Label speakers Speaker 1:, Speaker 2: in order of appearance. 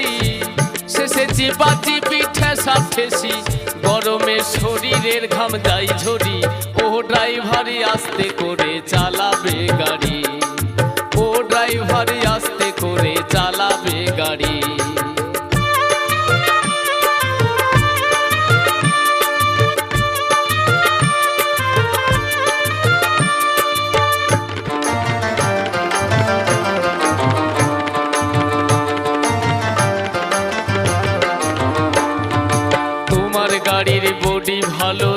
Speaker 1: বেশি, শেষে চিপা চিপি ঠেসা ঠেসি, গরমে শরীরের ঘাম যায় ঝরি। ও ড্রাইভারি আস্তে করে চালাবে গাড়ি, ও ড্রাইভারি আস্তে করে চালাবে গাড়ি। তোমার গাড়ির বডি ভালো